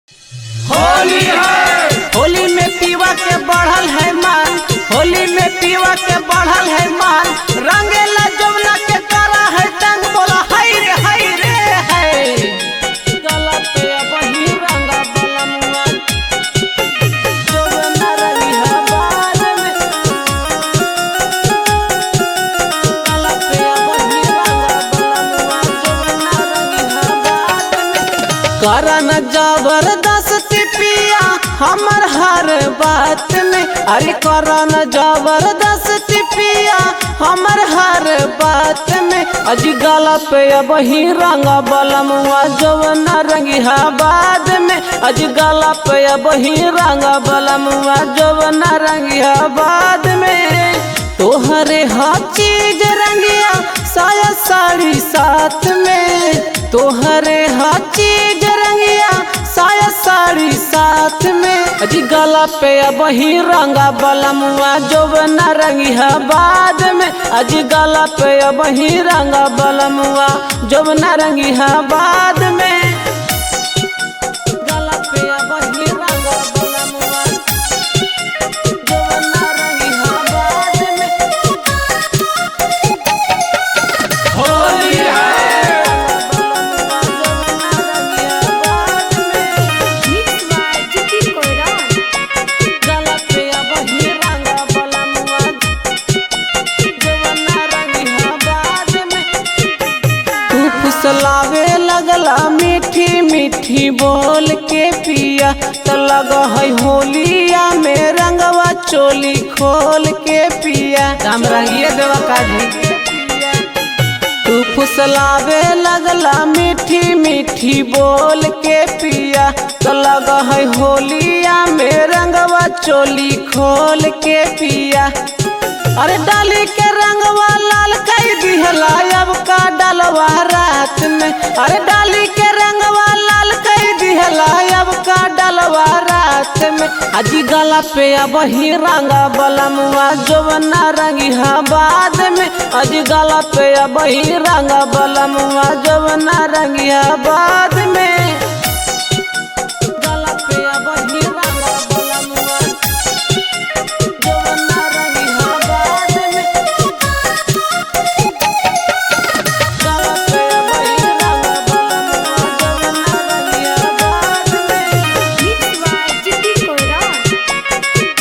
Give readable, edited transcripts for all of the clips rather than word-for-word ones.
होली है। होली में पीवा के बढ़ल है मान, होली में पीवा के बढ़ल है मान, रंगेला जमुना के करा है तंग, बोला हाय रे है। गला पे वही रंगा बलमुआ जमुना रंगी है बार में, गला पे वही रंगा बलमुआ जमुना रंगी है बार में। करन जबरदस्ती पिया हमर हर बात में, अरे करन जबरदस्ती पिया हमर हर बात में। अजी गला पे वही रंगा बलमुआ जवना रंगी बाद में, अजी गला पे वही रंगा बलमुआ जवना रंगी बाद में। तोहरे हर चीज रंगिया साया साड़ी साथ में, तोहरे हर चीज रंगिया साया साड़ी साथ में। अजी गला पे वही रंगा बलमुआ जवना रंगी बाद में, अजी गला पे वही रंगा बलमुआ जवना रंगी बाद में। गला पे वही रंगा बलमुआ जवना रंगी बाद में। होली है। फुसलावे लगला मीठी मीठी बोल के पिया, तो लग है होलिया में रंगवा चोली खोल के पिया। हम रंगिए देवा काजी। तू फुसलावे लगला मीठी मीठी बोल के पिया, तो लग है होलिया में रंगवा चोली खोल के पिया। अरे डाली के रंगवा लाल कई दिहला अब का डालवा रात में, अरे डाली के रंगवा लाल कई दिहला अब का डालवा रात में। अजी गला पे वही रंगा बलमुआ जवना रंगी बाद में, अजी गला पे वही रंगा बलमुआ जवना रंगी बाद में। गला पे वही रंगा बलमुआ जवना रंगी बाद में। गला पे वही रंगा बलमुआ जवना रंगी बाद में।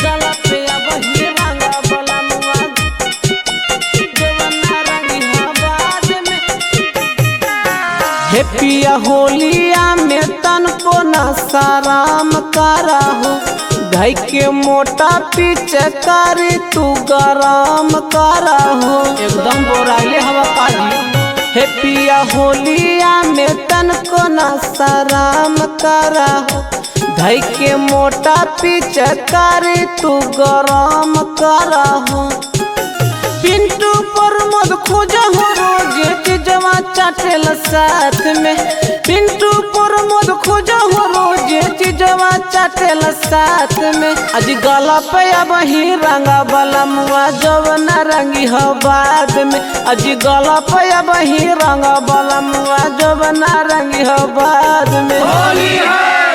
गला पे वही रंगा बलमुआ जवना रंगी बाद में। हे पिया होलिया में तन को न साराम करा हो, धई के मोटा पीछे करी तू गरम करा हो। एकदम बोराइले हवा पाजी। हे पिया होलिया में तन को न साराम करा हो, धई के मोटा पीछे करी तू गरम करा हो। पिंटू पर मद खोज हो रोज चीजवा चाटेल साथ में, पिंटू पर मद खोज हो रोज चीजवा चाटेल साथ में। अजी गला पे वही रंगा बलमुआ जवना रंगी बाद में, अजी गला पे वही रंगा बलमुआ जवना रंगी बाद में। होली है।